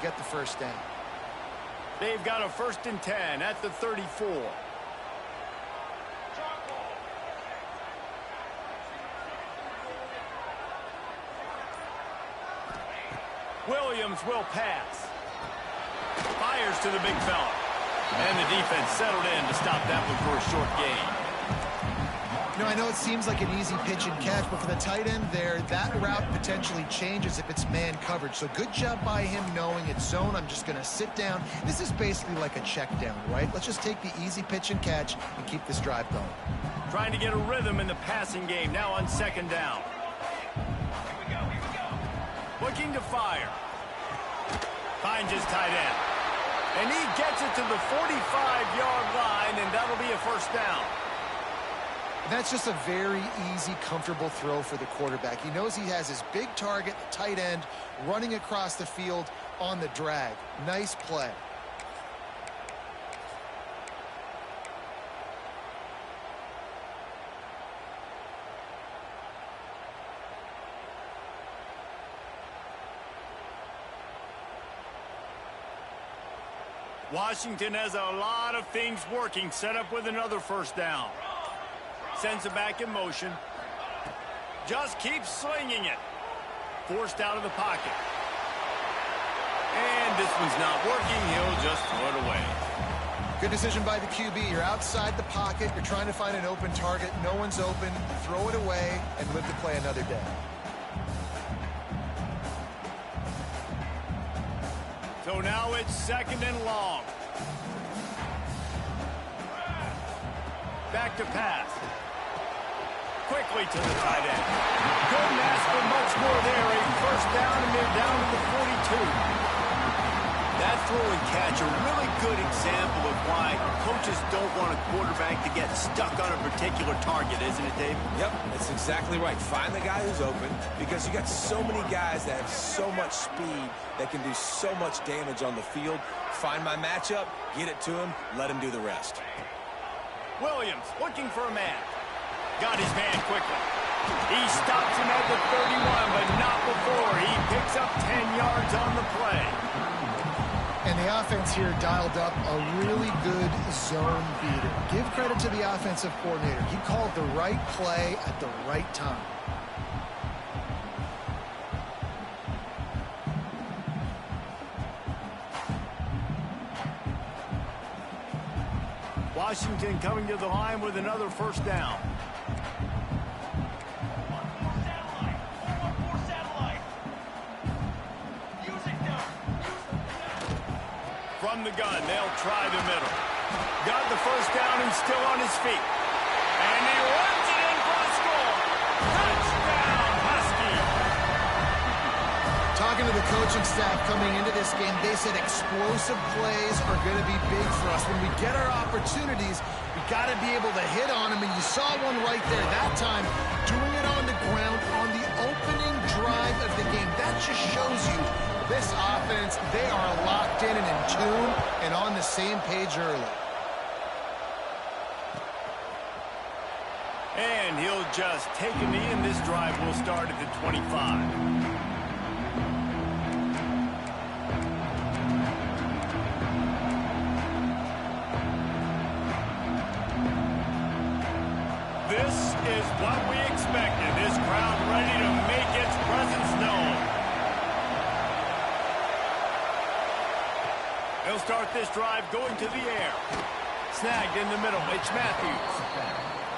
get the first down. They've got a 1st and 10 at the 34. Williams will pass. Fires to the big fella. And the defense settled in to stop that one for a short gain. You know, I know it seems like an easy pitch and catch, but for the tight end there, that route potentially changes if it's man coverage. So good job by him knowing it's zone. I'm just going to sit down. This is basically like a check down, right? Let's just take the easy pitch and catch and keep this drive going. Trying to get a rhythm in the passing game now on 2nd down. Looking to fire. Finds his tight end. And he gets it to the 45-yard line, and that'll be a 1st down. That's just a very easy, comfortable throw for the quarterback. He knows he has his big target, the tight end, running across the field on the drag. Nice play. Washington has a lot of things working, set up with another 1st down. Sends it back in motion. Just keeps slinging it. Forced out of the pocket. And this one's not working. He'll just throw it away. Good decision by the QB. You're outside the pocket. You're trying to find an open target. No one's open. Throw it away and live to play another day. So now it's 2nd and long. Back to pass. Quickly to the tight end. Couldn't ask for much more there. A 1st down, and they're down to the 42. That throw and catch, a really good example of why coaches don't want a quarterback to get stuck on a particular target, isn't it, Dave? Yep, that's exactly right. Find the guy who's open, because you got so many guys that have so much speed that can do so much damage on the field. Find my matchup, get it to him, let him do the rest. Williams looking for a man. Got his man quickly. He stops him at the 31, but not before. He picks up 10 yards on the play. And the offense here dialed up a really good zone beater. Give credit to the offensive coordinator. He called the right play at the right time. Washington coming to the line with another 1st down. From the gun, they'll try the middle. Got the 1st down and still on his feet. And he runs it in for a score. Touchdown, Husky. Talking to the coaching staff coming into this game, they said explosive plays are going to be big for us. When we get our opportunities, we got to be able to hit on them. And you saw one right there that time, doing it on the ground on the opening drive of the game. That just shows you this offense, they are locked in and in tune and on the same page early. And he'll just take a knee, and this drive will start at the 25. This is what we expected. This crowd ready to make its presence known. They'll start this drive going to the air. Snagged in the middle. It's Matthews.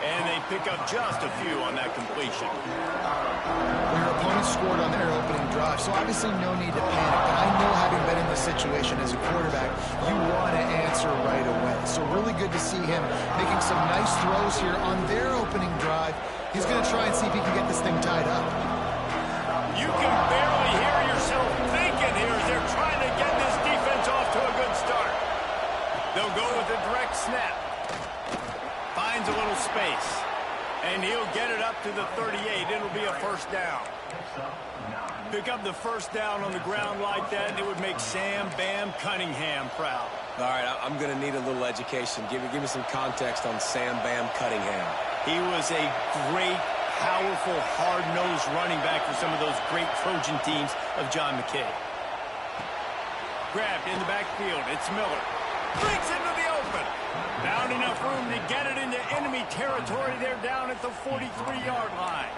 And they pick up just a few on that completion. Well, your opponent scored on their opening drive, so obviously no need to panic. But I know, having been in this situation as a quarterback, you want to answer right away. So really good to see him making some nice throws here on their opening drive. He's going to try and see if he can get this thing tied up. You can barely hear yourself thinking here as they're trying to get this defense off to a good start. They'll go with a direct snap. Finds a little space. And he'll get it up to the 38. It'll be a 1st down. Pick up the 1st down on the ground like that, and it would make Sam Bam Cunningham proud. All right, I'm going to need a little education. Give me some context on Sam Bam Cunningham. He was a great, powerful, hard-nosed running back for some of those great Trojan teams of John McKay. grabbed in the backfield. It's Miller. Breaks into the open. Found enough room to get it into enemy territory. They're down at the 43-yard line.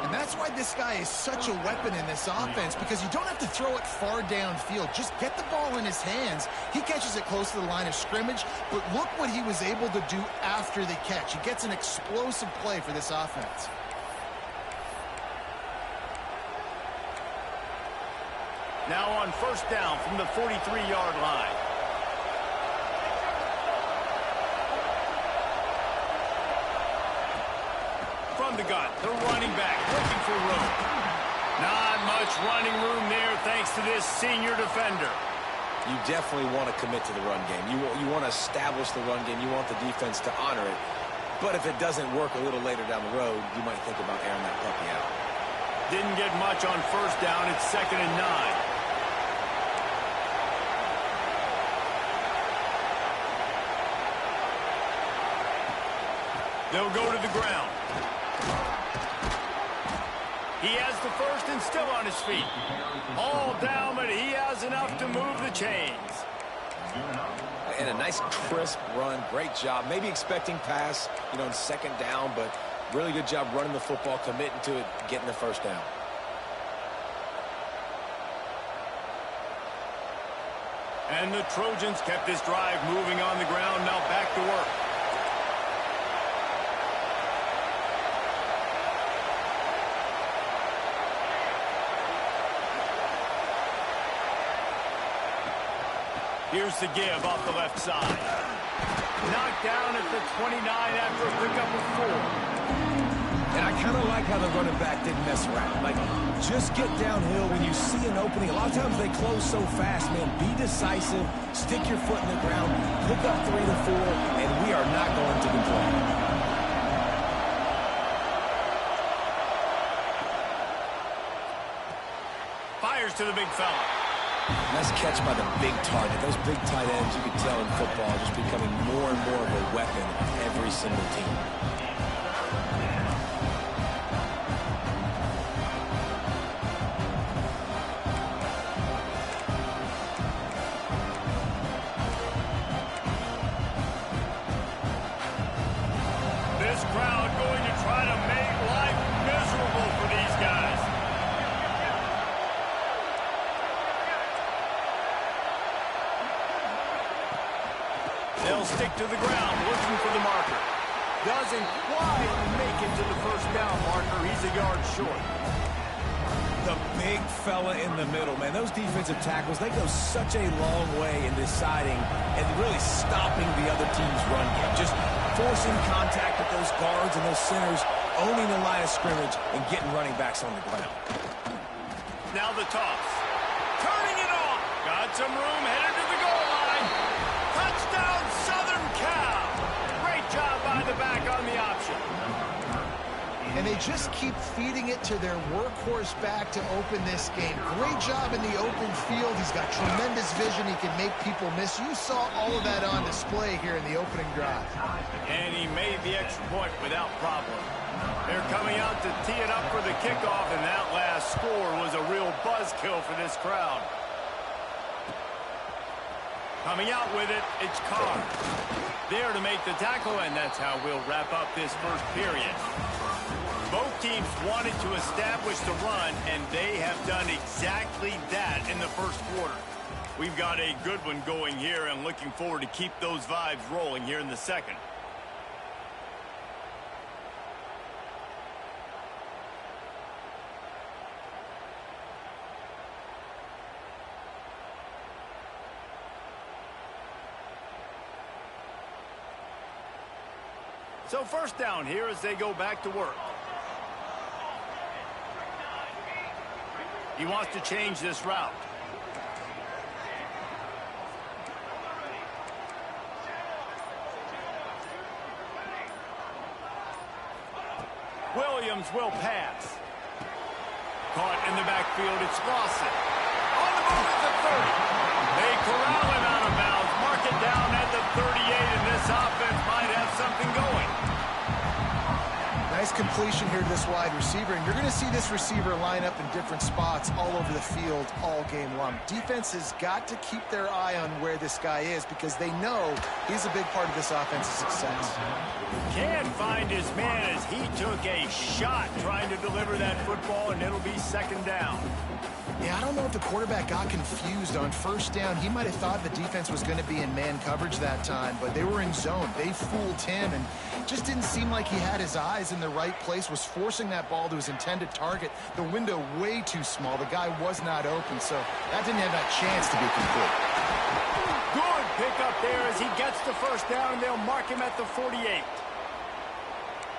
And that's why this guy is such a weapon in this offense, because you don't have to throw it far downfield. Just get the ball in his hands. He catches it close to the line of scrimmage, but look what he was able to do after the catch. He gets an explosive play for this offense. Now on first down from the 43-yard line. From the gun, the running back looking for room. Not much running room there thanks to this senior defender. You definitely want to commit to the run game. You want to establish the run game. You want the defense to honor it. But if it doesn't work a little later down the road, you might think about airing that puppy out. Didn't get much on first down. It's 2nd and 9. They'll go to the ground. He has the first and still on his feet. All down, but he has enough to move the chains. And a nice crisp run. Great job. Maybe expecting pass, in 2nd down, but really good job running the football, committing to it, getting the first down. And the Trojans kept this drive moving on the ground. Now back to work. Here's the give off the left side. Knocked down at the 29 after a pickup of 4. And I kind of like how the running back didn't mess around. Like, just get downhill when you see an opening. A lot of times they close so fast, man. Be decisive. Stick your foot in the ground. Pick up 3 to 4, and we are not going to complain. Fires to the big fella. Nice catch by the big target. Those big tight ends, you can tell in football, are just becoming more and more of a weapon of every single team. This crowd going to try to make life miserable for these guys. They'll stick to the ground, looking for the marker. Doesn't quite make it to the first down marker. He's a yard short. The big fella in the middle, man. Those defensive tackles, they go such a long way in deciding and really stopping the other team's run game. Just forcing contact with those guards and those centers, owning the line of scrimmage, and getting running backs on the ground. Now the toss. Turning it on. Got some room, headed to the goal line. Touchdown, Southern Cal. Great job by the back on the option. And they just keep feeding it to their workhorse back to open this game. Great job in the open field. He's got tremendous vision. He can make people miss. You saw all of that on display here in the opening drive. And he made the extra point without problem. They're coming out to tee it up for the kickoff, and that last score was a real buzzkill for this crowd. Coming out with it, it's Carr. There to make the tackle, and that's how we'll wrap up this first period. Both teams wanted to establish the run, and they have done exactly that in the first quarter. We've got a good one going here, and looking forward to keep those vibes rolling here in the second. So first down here as they go back to work. He wants to change this route. Williams will pass. Caught in the backfield, it's Lawson. On the move at the 30. They corral him out of bounds. Mark it down at the 38, and this offense might have something going. Nice completion here to this wide receiver, and you're going to see this receiver line up in different spots all over the field all game long. Defense has got to keep their eye on where this guy is because they know he's a big part of this offense's success. Can't find his man as he took a shot trying to deliver that football, and it'll be second down. Yeah, I don't know if the quarterback got confused on first down. He might have thought the defense was going to be in man coverage that time, but they were in zone. They fooled him, and just didn't seem like he had his eyes in the right place, was forcing that ball to his intended target. The window way too small. The guy was not open, so that didn't have that chance to be complete. Good pickup there as he gets the first down, and they'll mark him at the 48.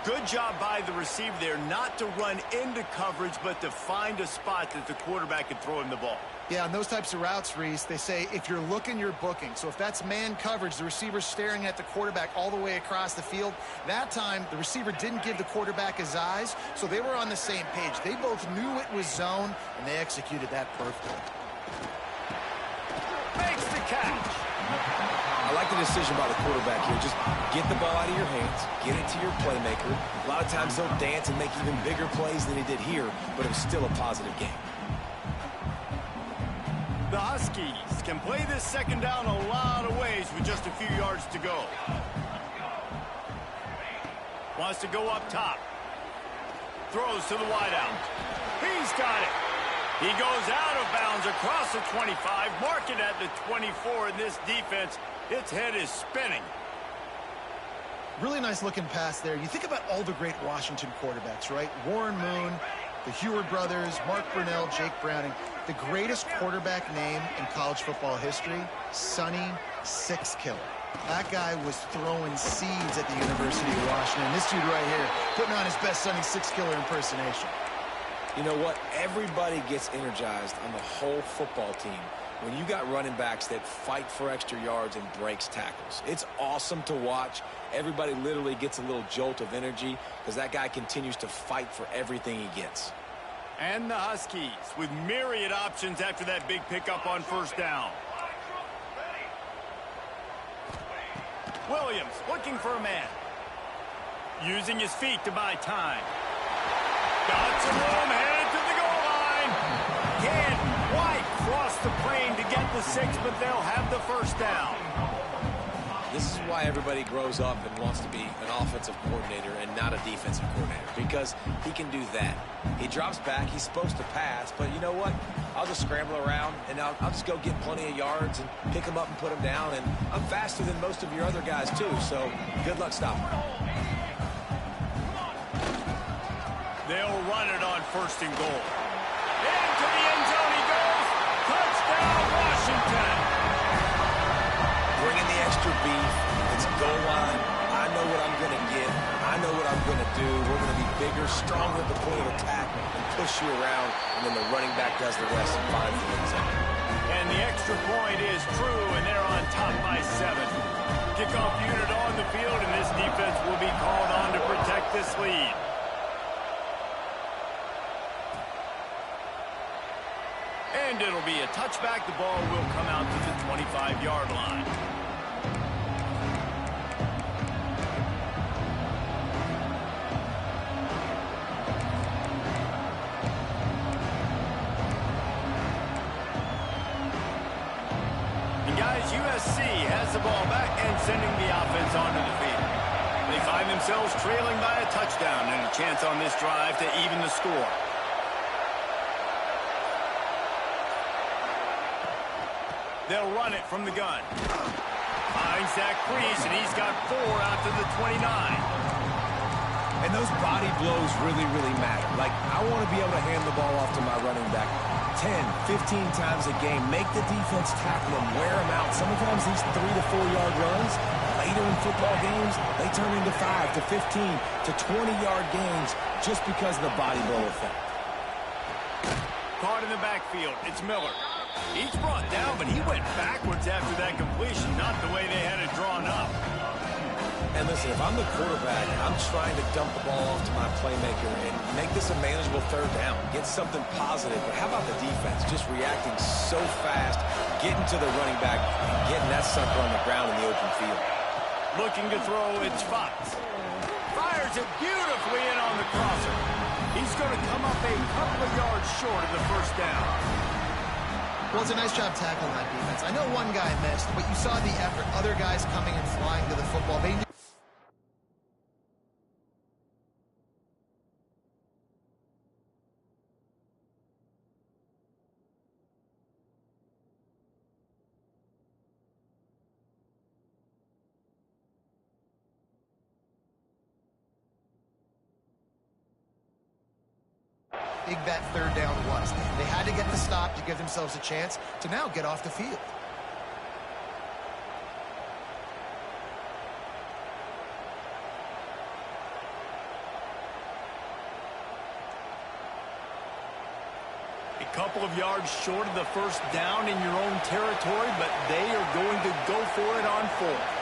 Good job by the receiver there not to run into coverage, but to find a spot that the quarterback could throw him the ball. Yeah, on those types of routes, Reese, they say if you're looking, you're booking. So if that's man coverage, the receiver's staring at the quarterback all the way across the field. That time, the receiver didn't give the quarterback his eyes, so they were on the same page. They both knew it was zone, and they executed that perfectly. Makes the catch. I like the decision by the quarterback here. Just get the ball out of your hands, get it to your playmaker. A lot of times he'll dance and make even bigger plays than he did here, but it was still a positive game. The Huskies can play this second down a lot of ways with just a few yards to go. Wants to go up top. Throws to the wideout. He's got it. He goes out of bounds across the 25, mark it at the 24, and this defense, its head is spinning. Really nice looking pass there. You think about all the great Washington quarterbacks, right? Warren Moon, the Heward brothers, Mark Brunell, Jake Browning. The greatest quarterback name in college football history, Sonny Six Killer. That guy was throwing seeds at the University of Washington. This dude right here putting on his best Sonny Six Killer impersonation. You know what? Everybody gets energized on the whole football team when you got running backs that fight for extra yards and breaks tackles. It's awesome to watch. Everybody literally gets a little jolt of energy because that guy continues to fight for everything he gets. And the Huskies with myriad options after that big pickup on first down. Williams looking for a man. Using his feet to buy time. Got some room, headed to the goal line. Can't quite cross the plane to get the 6, but they'll have the first down. This is why everybody grows up and wants to be an offensive coordinator and not a defensive coordinator, because he can do that. He drops back, he's supposed to pass, but you know what? I'll just scramble around, and I'll just go get plenty of yards and pick him up and put him down, and I'm faster than most of your other guys, too, so good luck stopping. They'll run it on first and goal. Into the end zone he goes. Touchdown, Washington. Bringing the extra beef. It's goal line. I know what I'm going to get. I know what I'm going to do. We're going to be bigger, stronger at the point of attack and push you around, and then the running back does the rest and finds the end zone. And the extra point is true, and they're on top by 7. Kickoff unit on the field, and this defense will be called on to protect this lead. And it'll be a touchback. The ball will come out to the 25-yard line. And guys, USC has the ball back and sending the offense onto the field. They find themselves trailing by a touchdown and a chance on this drive to even the score. They'll run it from the gun. Finds Zach Priest, and he's got 4 out to the 29. And those body blows really, really matter. Like, I want to be able to hand the ball off to my running back 10, 15 times a game. Make the defense tackle him, wear him out. Sometimes these 3 to 4 yard runs, later in football games, they turn into 5 to 15 to 20-yard gains just because of the body blow effect. Caught in the backfield. It's Miller. He's brought down, but he went backwards after that completion, not the way they had it drawn up. And listen, if I'm the quarterback, I'm trying to dump the ball off to my playmaker and make this a manageable third down, get something positive. But how about the defense just reacting so fast, getting to the running back, and getting that sucker on the ground in the open field? Looking to throw, it's Fox. Fires Slides it beautifully in on the crosser. He's going to come up a couple of yards short of the first down. Well, it's a nice job tackling that defense. I know one guy missed, but you saw the effort. Other guys coming and flying to the football. They knew. Big that third down was. They had to get the stop to give themselves a chance to now get off the field. A couple of yards short of the first down in your own territory, but they are going to go for it on fourth.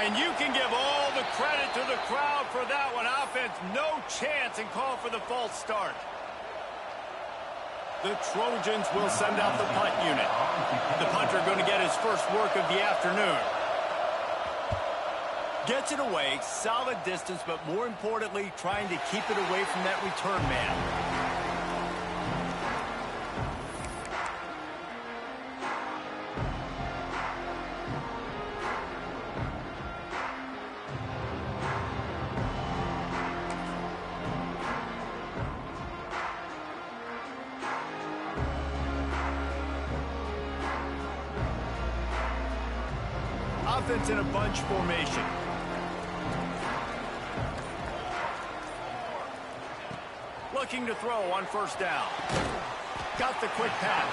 And you can give all the credit to the crowd for that one. Offense, no chance, and call for the false start. The Trojans will send out the punt unit. The punter going to get his first work of the afternoon. Gets it away, solid distance, but more importantly, trying to keep it away from that return man. Offense in a bunch formation. Looking to throw on first down. Got the quick pass.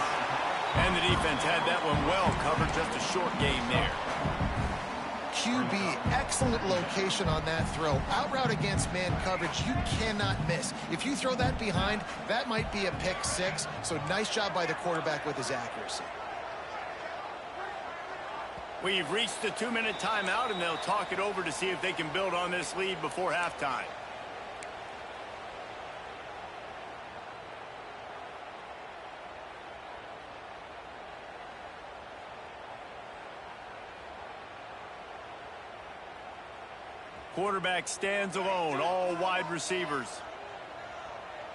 And the defense had that one well covered, just a short gain there. QB, excellent location on that throw. Out route against man coverage, you cannot miss. If you throw that behind, that might be a pick six. So nice job by the quarterback with his accuracy. We've reached the 2-minute timeout, and they'll talk it over to see if they can build on this lead before halftime. Quarterback stands alone, all wide receivers.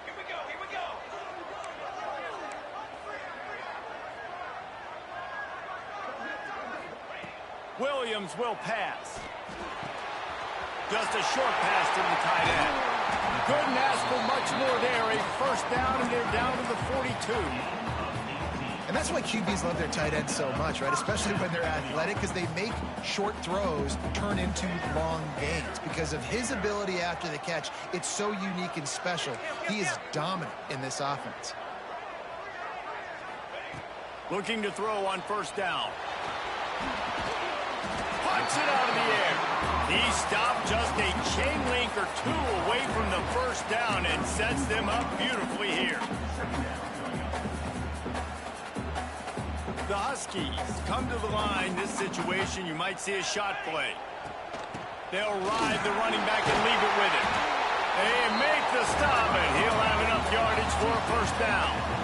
Here we go, here we go. Williams will pass. Just a short pass to the tight end. Couldn't ask for much more there. A first down, and they're down to the 42. And that's why QBs love their tight ends so much, right? Especially when they're athletic, because they make short throws turn into long gains. Because of his ability after the catch, it's so unique and special. He is dominant in this offense. Looking to throw on first down. Punts it out of the air. He stopped just a chain link or two away from the first down and sets them up beautifully here. The Huskies come to the line. This situation, you might see a shot play. They'll ride the running back and leave it with him. They make the stop, and he'll have enough yardage for a first down.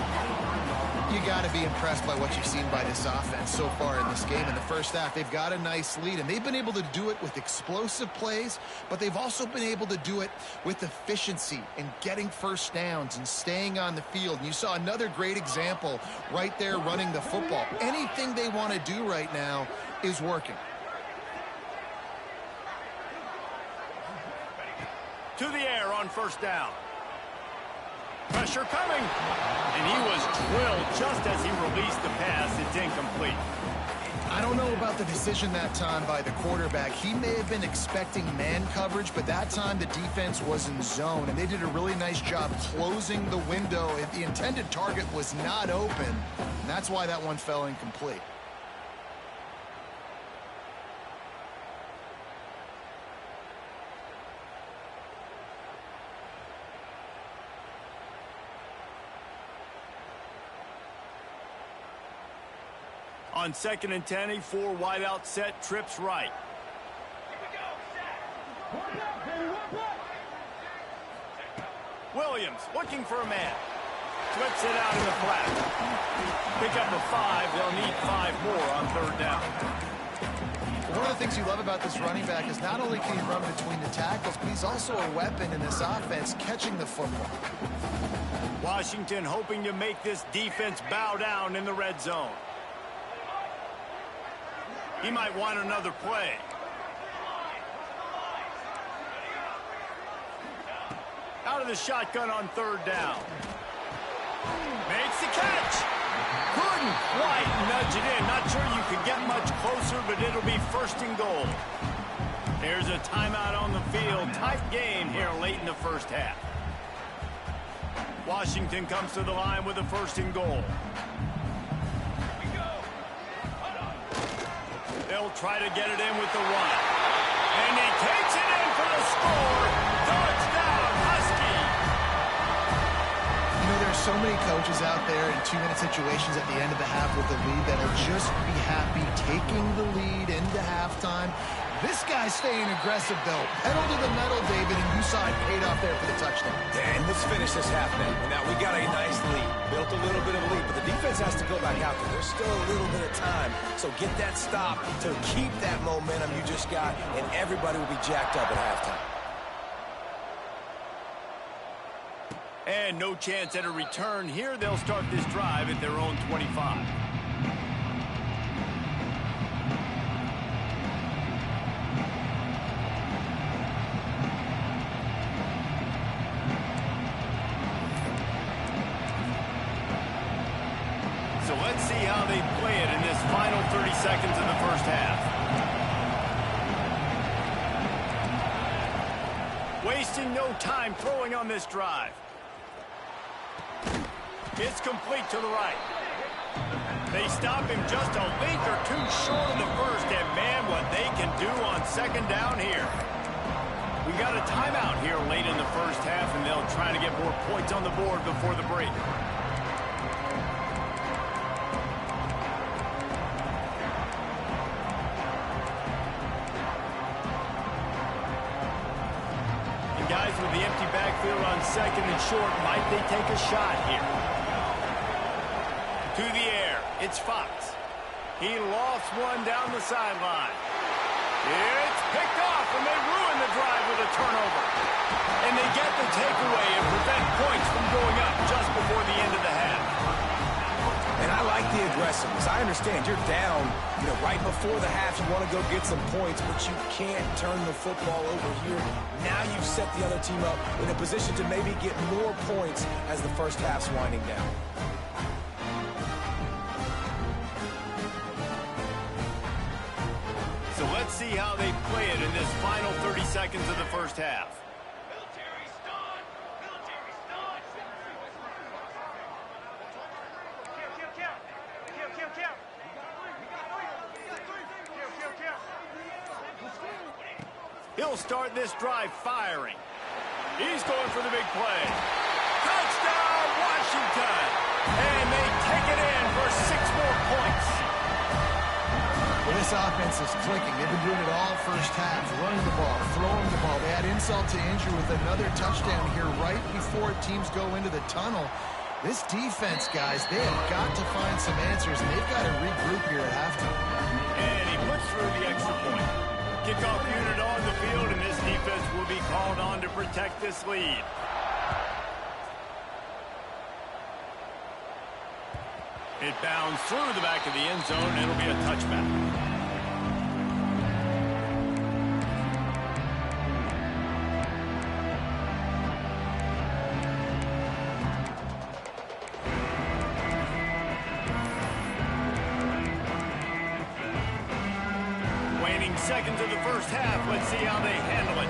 You got to be impressed by what you've seen by this offense so far in this game. In the first half, they've got a nice lead, and they've been able to do it with explosive plays, but they've also been able to do it with efficiency and getting first downs and staying on the field. And you saw another great example right there running the football. Anything they want to do right now is working. To the air on first down. Pressure coming. And he was drilled just as he released the pass. It's incomplete. I don't know about the decision that time by the quarterback. He may have been expecting man coverage, but that time the defense was in zone, and they did a really nice job closing the window. If the intended target was not open, and that's why that one fell incomplete. On 2nd and 10, a 4 wide out set, trips right. Williams looking for a man. Flips it out in the flat. Pick up a 5. They'll need 5 more on 3rd down. One of the things you love about this running back is not only can he run between the tackles, but he's also a weapon in this offense catching the football. Washington hoping to make this defense bow down in the red zone. He might want another play. Out of the shotgun on 3rd down. Makes the catch. Couldn't quite nudge it in. Not sure you could get much closer, but it'll be 1st and goal. There's a timeout on the field. Tight game here late in the 1st half. Washington comes to the line with a 1st and goal. They'll try to get it in with the run. And he takes it in for the score. Touchdown, Husky. You know, there's so many coaches out there in 2-minute situations at the end of the half with the lead that'll just be happy taking the lead into halftime. This guy's staying aggressive, though. Pedal to the metal, David, and you saw it paid off there for the touchdown. And let's finish this half now. Now, we got a nice lead. Built a little bit of a lead, but the defense has to go back out there. There's still a little bit of time. So get that stop to keep that momentum you just got, and everybody will be jacked up at halftime. And no chance at a return here. They'll start this drive at their own 25. So let's see how they play it in this final 30 seconds of the 1st half. Wasting no time throwing on this drive. It's complete to the right. They stop him just a length or 2 short of the 1st, and man, what they can do on 2nd down here. We got a timeout here late in the 1st half, and they'll try to get more points on the board before the break. Guys with the empty backfield on 2nd and short, might they take a shot here? To the air, it's Fox. He lofts one down the sideline. It's picked off, and they ruin the drive with a turnover. And they get the takeaway and prevent points from going up just before the end of the half. And I like the aggressiveness. I understand you're down, right before the half. You want to go get some points, but you can't turn the football over here. Now you've set the other team up in a position to maybe get more points as the 1st half's winding down. So let's see how they play it in this final 30 seconds of the 1st half. He'll start this drive firing. He's going for the big play. Touchdown, Washington! And they take it in for 6 more points. Well, this offense is clicking. They've been doing it all 1st half, running the ball, throwing the ball. They add insult to injury with another touchdown here right before teams go into the tunnel. This defense, guys, they have got to find some answers, and they've got to regroup here at halftime. And he puts through the extra point. Kickoff unit on the field, and this defense will be called on to protect this lead. It bounds through the back of the end zone, and it'll be a touchback. Seconds of the 1st half. Let's see how they handle it.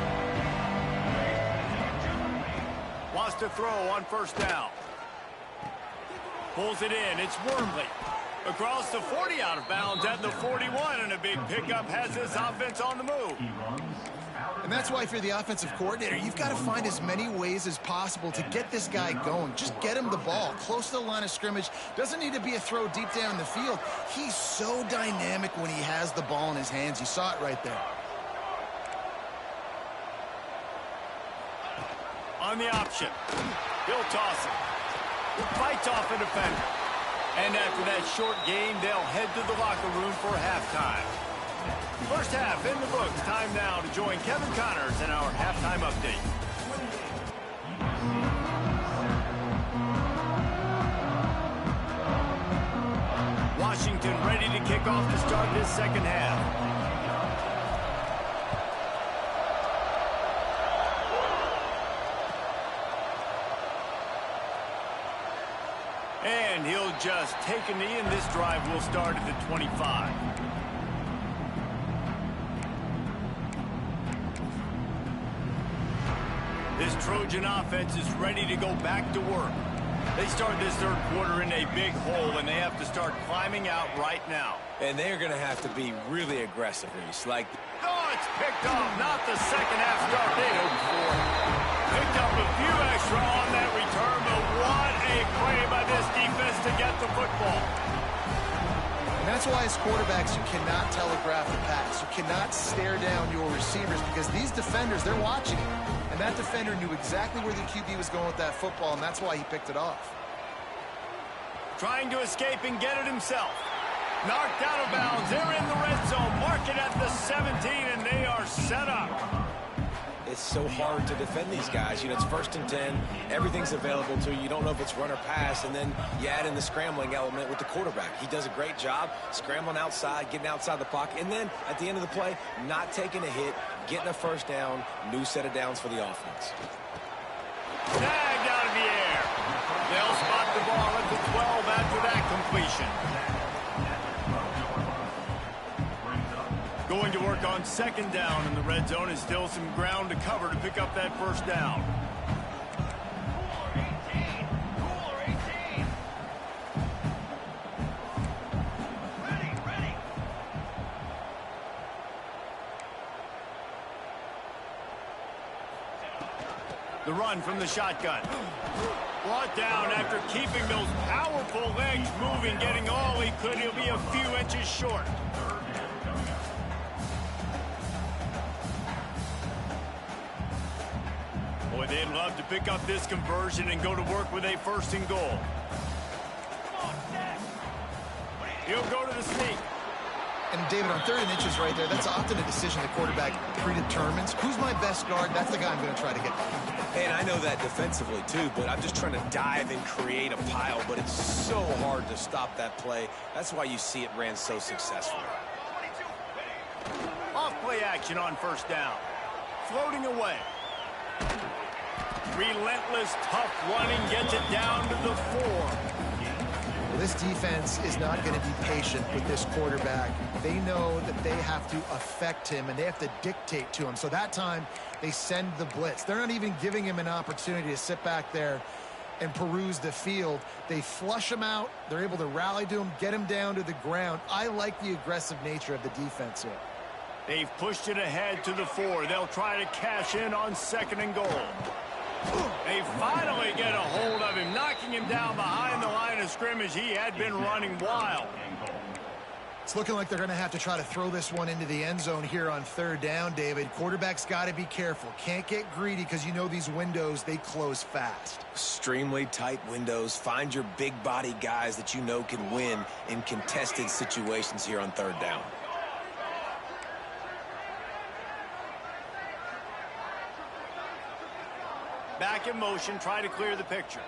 Wants to throw on 1st down. Pulls it in. It's Wormley. Across the 40, out of bounds at the 41, and a big pickup has this offense on the move. And that's why if you're the offensive coordinator, you've got to find as many ways as possible to get this guy going. Just get him the ball close to the line of scrimmage. Doesn't need to be a throw deep down the field. He's so dynamic when he has the ball in his hands. You saw it right there. On the option, he'll toss it. Fights off a defender. And after that short game, they'll head to the locker room for halftime. First half in the books. Time now to join Kevin Connors in our halftime update. Washington ready to kick off to start this second half. And he'll just take a knee, and this drive will start at the 25. This Trojan offense is ready to go back to work. They start this third quarter in a big hole, and they have to start climbing out right now. And they're going to have to be really aggressive, Reese. Oh, it's picked off. Not the second half start they hoped for. Picked up a few extra on that return, but what a play by this defense to get the football. And that's why as quarterbacks, you cannot telegraph the pass. You cannot stare down your receivers because these defenders, they're watching it. And that defender knew exactly where the QB was going with that football, and that's why he picked it off. Trying to escape and get it himself. Knocked out of bounds. They're in the red zone. Mark it at the 17, and they are set up. It's so hard to defend these guys. You know, it's 1st and 10. Everything's available to you. You don't know if it's run or pass, and then you add in the scrambling element with the quarterback. He does a great job scrambling outside, getting outside the pocket, and then at the end of the play, not taking a hit, getting a first down, new set of downs for the offense. Snagged out of the air. They'll spot the ball at the 12 after that completion. Going to work on second down in the red zone, and still some ground to cover to pick up that first down. Cooler 18. Ready. The run from the shotgun. Brought down after keeping those powerful legs moving, getting all he could. He'll be a few inches short. Boy, they'd love to pick up this conversion and go to work with a 1st and goal. He'll go to the sneak. And David, on 3rd and inches right there, that's often a decision the quarterback predetermines. Who's my best guard? That's the guy I'm going to try to get. And I know that defensively, too, but I'm just trying to dive and create a pile, but it's so hard to stop that play. That's why you see it ran so successfully. Off play action on first down. Floating away. Relentless, tough running, gets it down to the 4. Well, this defense is not going to be patient with this quarterback. They know that they have to affect him, and they have to dictate to him. So that time, they send the blitz. They're not even giving him an opportunity to sit back there and peruse the field. They flush him out. They're able to rally to him, get him down to the ground. I like the aggressive nature of the defense here. They've pushed it ahead to the 4. They'll try to cash in on 2nd and goal. They finally get a hold of him, knocking him down behind the line of scrimmage. He had been running wild. It's looking like they're going to have to try to throw this one into the end zone here on 3rd down, David. Quarterback's got to be careful. Can't get greedy because you know these windows, they close fast. Extremely tight windows. Find your big body guys that you know can win in contested situations here on 3rd down. Back in motion, try to clear the picture.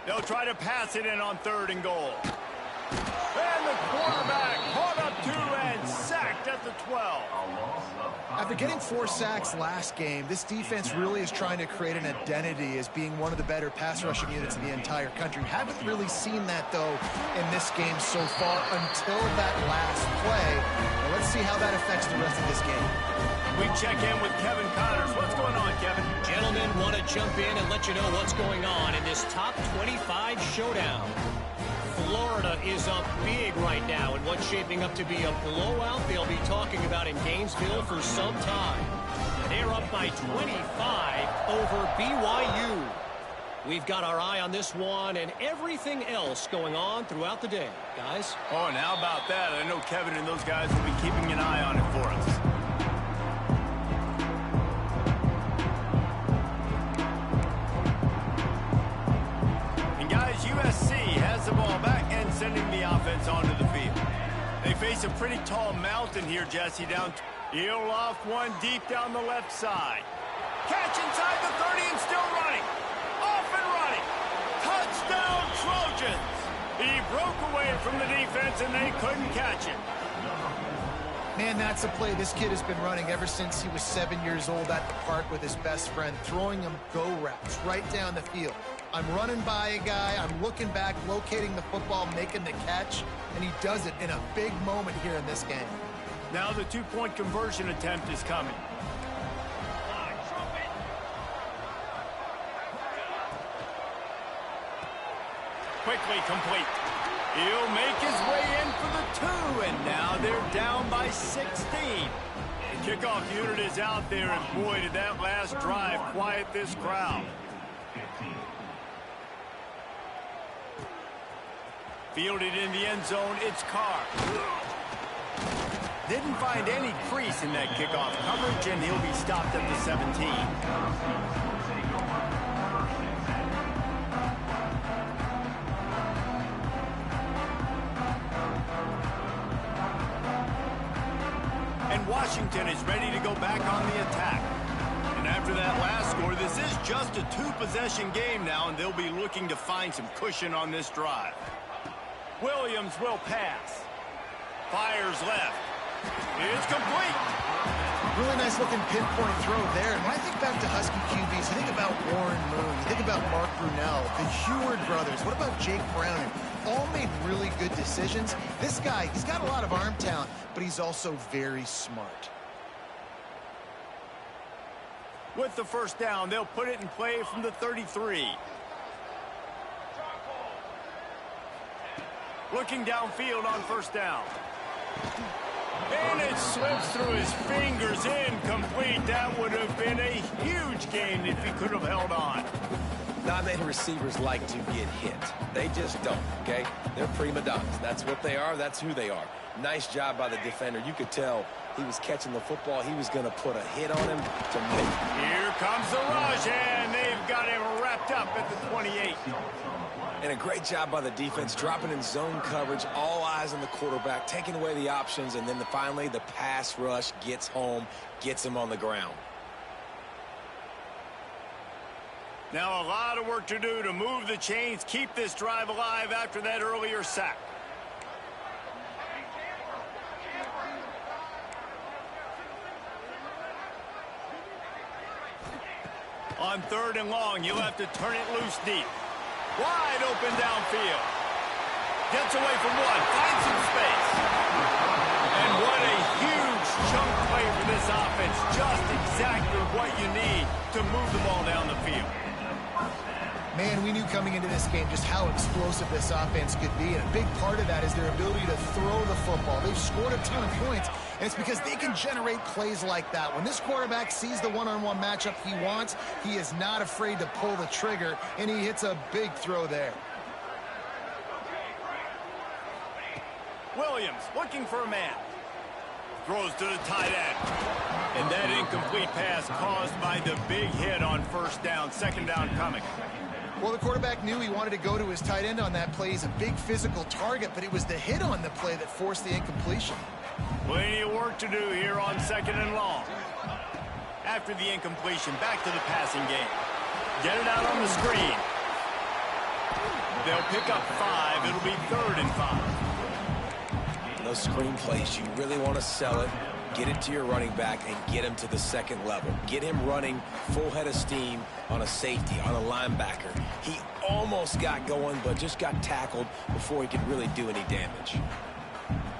They'll try to pass it in on 3rd and goal. And the quarterback caught up 2 and sacked at the 12. After getting 4 sacks last game, this defense really is trying to create an identity as being one of the better pass rushing units in the entire country. Haven't really seen that, though, in this game so far until that last play. Now, let's see how that affects the rest of this game. We check in with Kevin Connors. What's going on, Kevin? Gentlemen, want to jump in and let you know what's going on in this top 25 showdown. Florida is up big right now in what's shaping up to be a blowout they'll be talking about in Gainesville for some time. They're up by 25 over BYU. We've got our eye on this one and everything else going on throughout the day, guys. Oh, and how about that? I know Kevin and those guys will be keeping an eye on it for us. USC has the ball back and sending the offense onto the field. They face a pretty tall mountain here, Jesse. He'll loft one deep down the left side. Catch inside the 30 and still running. Off and running. Touchdown, Trojans. He broke away from the defense and they couldn't catch him. Man, that's a play this kid has been running ever since he was 7 years old at the park with his best friend, throwing him go routes right down the field. I'm running by a guy, I'm looking back, locating the football, making the catch, and he does it in a big moment here in this game. Now the two-point conversion attempt is coming. Quickly complete. He'll make his way in for the 2, and now they're down by 16. The kickoff unit is out there, and boy, did that last drive quiet this crowd. Fielded in the end zone, it's Carr. Didn't find any crease in that kickoff coverage, and he'll be stopped at the 17. And Washington is ready to go back on the attack. And after that last score, this is just a two-possession game now, and they'll be looking to find some cushion on this drive. Williams will pass. Fires left. It's complete. Really nice looking pinpoint throw there. And when I think back to Husky QBs, you think about Warren Moon, you think about Mark Brunell, the Heward brothers. What about Jake Browning? All made really good decisions. This guy, he's got a lot of arm talent, but he's also very smart. With the first down, they'll put it in play from the 33. Looking downfield on first down. And it slips through his fingers, incomplete. That would have been a huge gain if he could have held on. Not many receivers like to get hit. They just don't, okay? They're prima donnas. That's what they are. That's who they are. Nice job by the defender. You could tell he was catching the football. He was going to put a hit on him to make. Here comes the rush, and they've got him wrapped up at the 28. And a great job by the defense, dropping in zone coverage, all eyes on the quarterback, taking away the options, and then finally the pass rush gets home, gets him on the ground. Now a lot of work to do to move the chains, keep this drive alive after that earlier sack. On 3rd and long, you'll have to turn it loose deep. Wide open downfield. Gets away from one. Finds some space. And what a huge chunk play for this offense. Just exactly what you need to move the ball down the field. Man, we knew coming into this game just how explosive this offense could be, and a big part of that is their ability to throw the football. They've scored a ton of points, and it's because they can generate plays like that. When this quarterback sees the one-on-one matchup he wants, he is not afraid to pull the trigger, and he hits a big throw there. Williams looking for a man. Throws to the tight end. And that incomplete pass caused by the big hit on first down. Second down coming. Well, the quarterback knew he wanted to go to his tight end on that play. He's a big physical target, but it was the hit on the play that forced the incompletion. Plenty of work to do here on 2nd and long. After the incompletion, back to the passing game. Get it out on the screen. They'll pick up 5. It'll be 3rd and 5. Those screen plays, you really want to sell it, get it to your running back, and get him to the second level. Get him running full head of steam on a safety, on a linebacker. He almost got going, but just got tackled before he could really do any damage.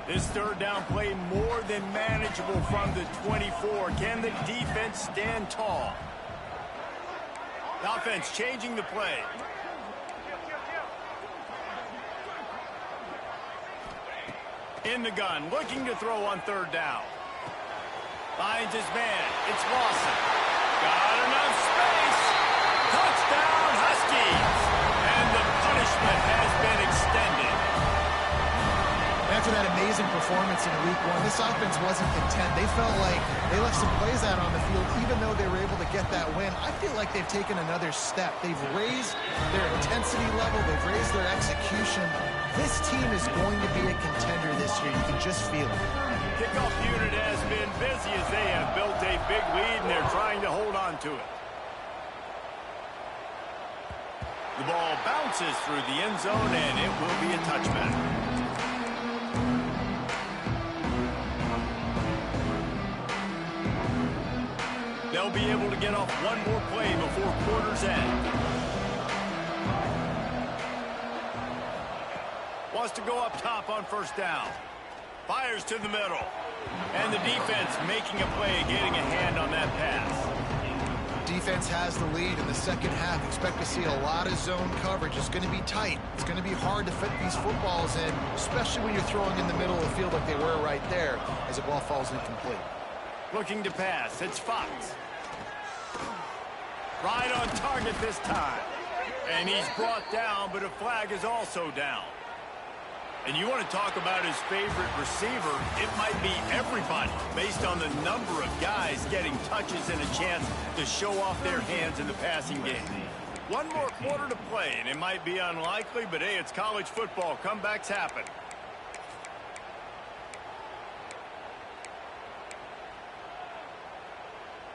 This 3rd down play more than manageable from the 24. Can the defense stand tall? The offense changing the play. In the gun, looking to throw on third down. Finds his man. It's Lawson. Got enough space. Touchdown, Huskies. And the punishment has been extended. After that amazing performance in Week 1, this offense wasn't content. They felt like they left some plays out on the field, even though they were able to get that win. I feel like they've taken another step. They've raised their intensity level. They've raised their execution. This team is going to be a contender this year. You can just feel it. Kickoff unit has been busy as they have built a big lead, and they're trying to hold on to it. The ball bounces through the end zone, and it will be a touchback. They'll be able to get off one more play before quarter's end. Wants to go up top on first down. Fires to the middle. And the defense making a play, getting a hand on that pass. Defense has the lead in the second half. Expect to see a lot of zone coverage. It's going to be tight. It's going to be hard to fit these footballs in, especially when you're throwing in the middle of the field like they were right there as the ball falls incomplete. Looking to pass. It's Fox. Right on target this time. And he's brought down, but a flag is also down. And you want to talk about his favorite receiver, it might be everybody based on the number of guys getting touches and a chance to show off their hands in the passing game. One more quarter to play, and it might be unlikely, but hey, it's college football. Comebacks happen.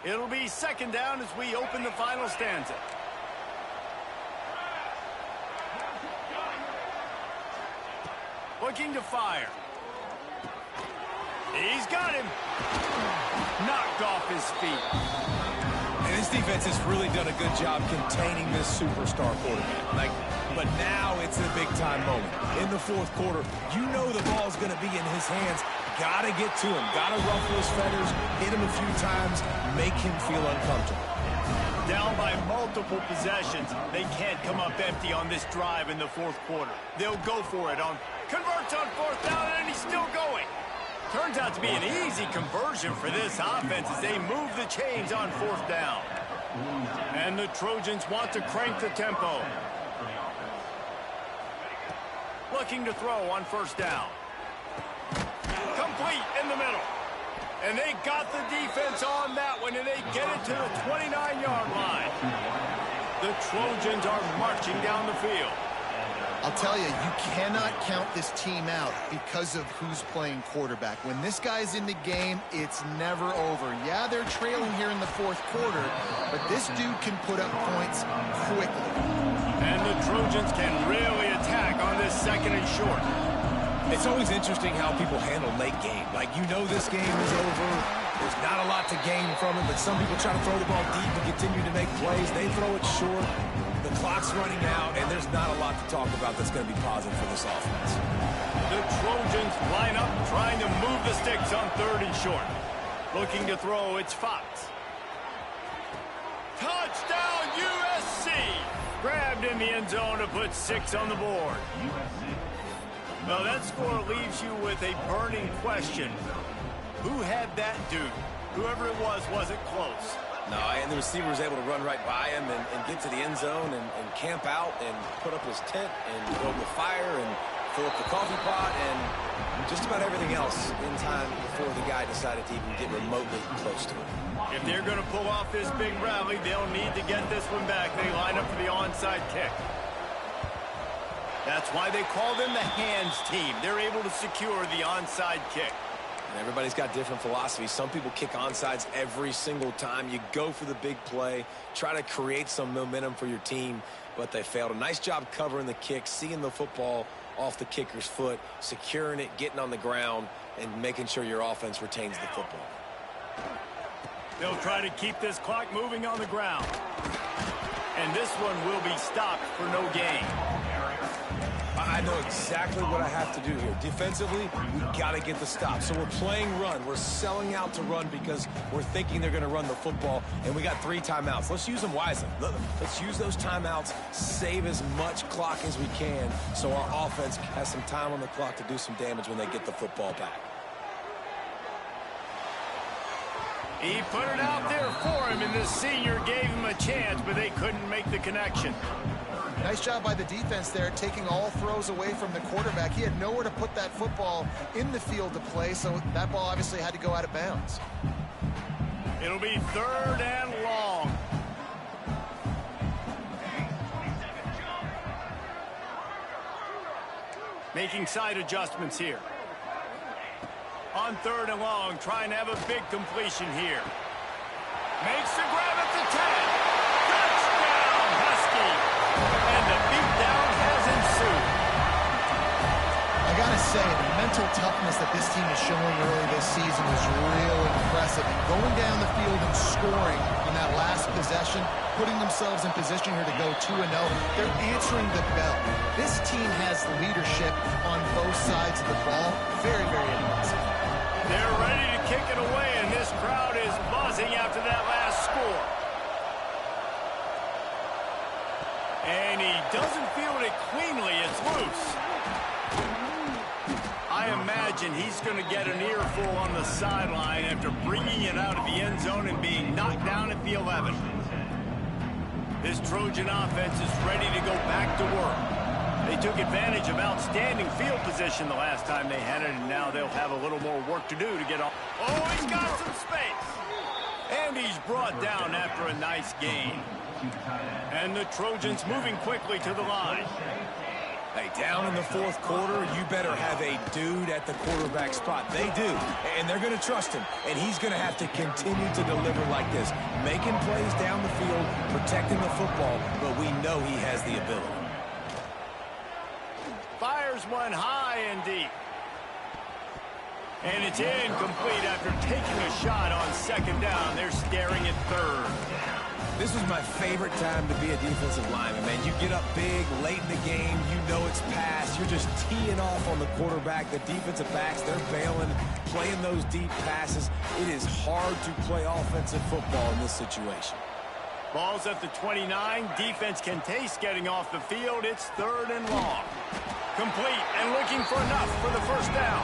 It'll be second down as we open the final stanza. Looking to fire. He's got him. Knocked off his feet. And this defense has really done a good job containing this superstar quarterback. But now it's a big-time moment. In the fourth quarter, you know the ball's going to be in his hands. Got to get to him. Got to ruffle his feathers, hit him a few times, make him feel uncomfortable. Down by multiple possessions. They can't come up empty on this drive in the fourth quarter. They'll go for it on converts on fourth down, and he's still going. Turns out to be an easy conversion for this offense as they move the chains on fourth down. And the Trojans want to crank the tempo. Looking to throw on first down. Complete in the middle. And they got the defense on that one, and they get it to the 29-yard line. The Trojans are marching down the field. I'll tell you, you cannot count this team out because of who's playing quarterback. When this guy's in the game, it's never over. Yeah, they're trailing here in the fourth quarter, but this dude can put up points quickly. And the Trojans can really attack on this second and short. It's always interesting how people handle late game. Like, you know this game is over. There's not a lot to gain from it, but some people try to throw the ball deep and continue to make plays. They throw it short. The clock's running out, and there's not a lot to talk about that's going to be positive for this offense. The Trojans line up, trying to move the sticks on third and short. Looking to throw, it's Fox. Touchdown, USC! Grabbed in the end zone to put 6 on the board. Well, that score leaves you with a burning question. Who had that dude? Whoever it was wasn't close. No, and the receiver was able to run right by him and get to the end zone and camp out and put up his tent and build the fire and fill up the coffee pot and just about everything else in time before the guy decided to even get remotely close to him. If they're going to pull off this big rally, they'll need to get this one back. They line up for the onside kick. That's why they call them the hands team. They're able to secure the onside kick. And everybody's got different philosophies. Some people kick onside every single time. You go for the big play, try to create some momentum for your team, but they failed. A nice job covering the kick, seeing the football off the kicker's foot, securing it, getting on the ground, and making sure your offense retains the football. They'll try to keep this clock moving on the ground. And this one will be stopped for no gain. I know exactly what I have to do here. Defensively, we got to get the stop. So we're playing run. We're selling out to run because we're thinking they're going to run the football, and we got 3 timeouts. Let's use them wisely. Let's use those timeouts, save as much clock as we can so our offense has some time on the clock to do some damage when they get the football back. He put it out there for him, and the senior gave him a chance, but they couldn't make the connection. Nice job by the defense there, taking all throws away from the quarterback. He had nowhere to put that football in the field to play, so that ball obviously had to go out of bounds. It'll be 3rd and long. Making side adjustments here. On 3rd and long, trying to have a big completion here. Makes the grab at the 10. Touchdown, Husky. And the beatdown has ensued. I gotta say, the mental toughness that this team is showing early this season is really impressive. And going down the field and scoring on that last possession, putting themselves in position here to go 2-0, they're answering the bell. This team has leadership on both sides of the ball. Very, very impressive. They're ready to kick it away, and this crowd is buzzing after that last score. And he doesn't field it cleanly. It's loose. I imagine he's going to get an earful on the sideline after bringing it out of the end zone and being knocked down at the 11. This Trojan offense is ready to go back to work. They took advantage of outstanding field position the last time they had it, and now they'll have a little more work to do to get off. Oh, he's got some space. And he's brought down after a nice gain. And the Trojans moving quickly to the line. Hey, down in the 4th quarter, you better have a dude at the quarterback spot. They do, and they're going to trust him. And he's going to have to continue to deliver like this, making plays down the field, protecting the football, but we know he has the ability. Fires one high and deep. And it's incomplete after taking a shot on 2nd down. They're staring at 3rd. This is my favorite time to be a defensive lineman, man. You get up big, late in the game, you know it's past. You're just teeing off on the quarterback. The defensive backs, they're bailing, playing those deep passes. It is hard to play offensive football in this situation. Ball's at the 29. Defense can taste getting off the field. It's 3rd and long. Complete and looking for enough for the 1st down.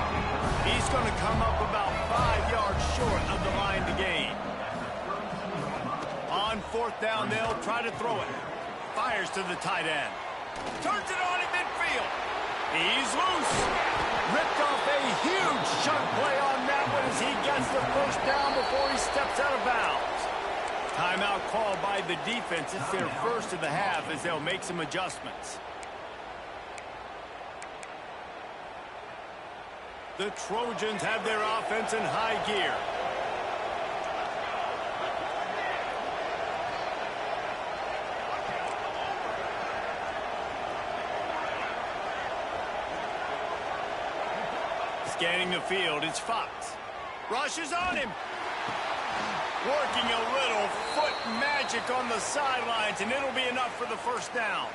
He's going to come up about 5 yards short of the line to gain. On 4th down, they'll try to throw it. Fires to the tight end. Turns it on in midfield. He's loose. Ripped off a huge chunk play on that one as he gets the 1st down before he steps out of bounds. Timeout called by the defense. It's their 1st of the half as they'll make some adjustments. The Trojans have their offense in high gear. Scanning the field, it's Fox. Rushes on him. Working a little foot magic on the sidelines, and it'll be enough for the 1st down.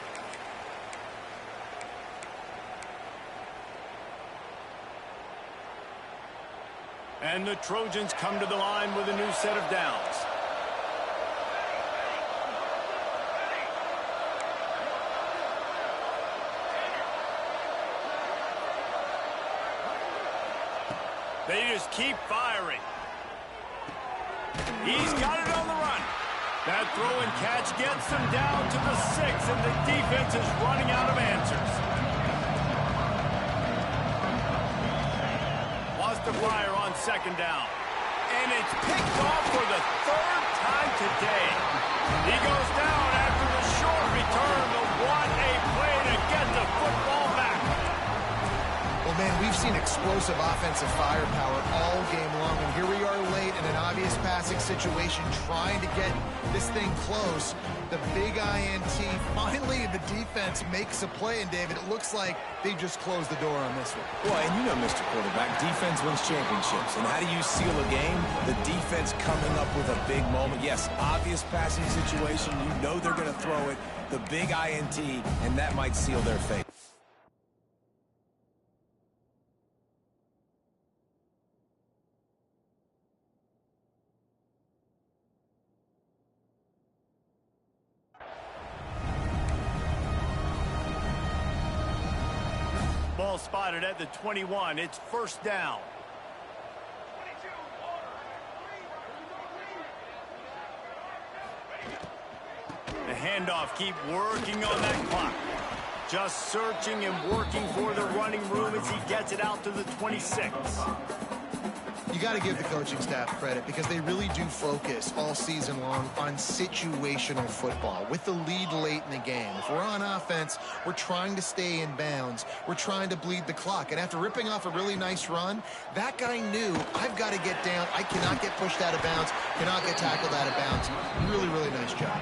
And the Trojans come to the line with a new set of downs. They just keep firing. He's got it on the run. That throw and catch gets them down to the 6, and the defense is running out of answers. Lost the flyer on 2nd down. And it's picked off for the 3rd time today. He goes down after the short return, but what a play to get the football back. Well, man, we've seen explosive offensive firepower all game long, and here we are late in an obvious passing situation trying to get this thing close. The big INT, finally the defense makes a play, and David, it looks like they just closed the door on this one. Well, and you know, Mr. Quarterback, defense wins championships. And how do you seal a game? The defense coming up with a big moment. Yes, obvious passing situation. You know they're going to throw it. The big INT, and that might seal their fate. Ball spotted at the 21. It's first down. The handoff, keep working on that clock. Just searching and working for the running room as he gets it out to the 26. You got to give the coaching staff credit because they really do focus all season long on situational football with the lead late in the game. If we're on offense, we're trying to stay in bounds. We're trying to bleed the clock. And after ripping off a really nice run, that guy knew, I've got to get down. I cannot get pushed out of bounds, cannot get tackled out of bounds. Really, really nice job.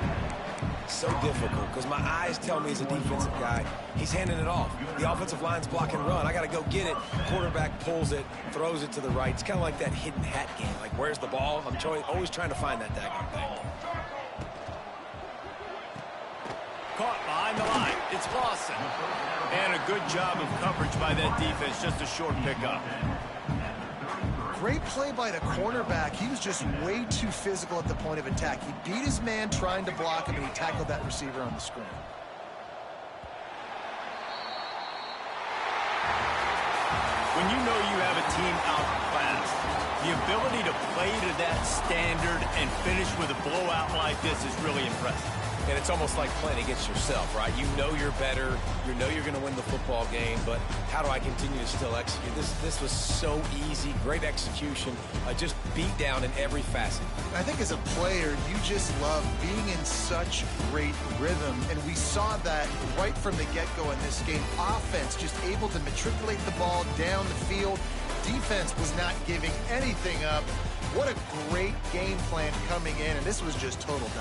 So difficult because my eyes tell me as a defensive guy, he's handing it off. The offensive line's block and run. I got to go get it. Quarterback pulls it, throws it to the right. It's kind of like that hidden hat game. Like, where's the ball? I'm always trying to find that daggone thing. Caught behind the line. It's Lawson. And a good job of coverage by that defense. Just a short pickup. Great play by the cornerback. He was just way too physical at the point of attack. He beat his man trying to block him, and he tackled that receiver on the screen. When you know you have a team outclassed, the ability to play to that standard and finish with a blowout like this is really impressive. And it's almost like playing against yourself, right? You know you're better. You know you're going to win the football game, but how do I continue to still execute? This was so easy. Great execution. Just beat down in every facet. I think as a player, you just love being in such great rhythm, and we saw that right from the get-go in this game. Offense just able to matriculate the ball down the field. Defense was not giving anything up. What a great game plan coming in, and this was just total dominance.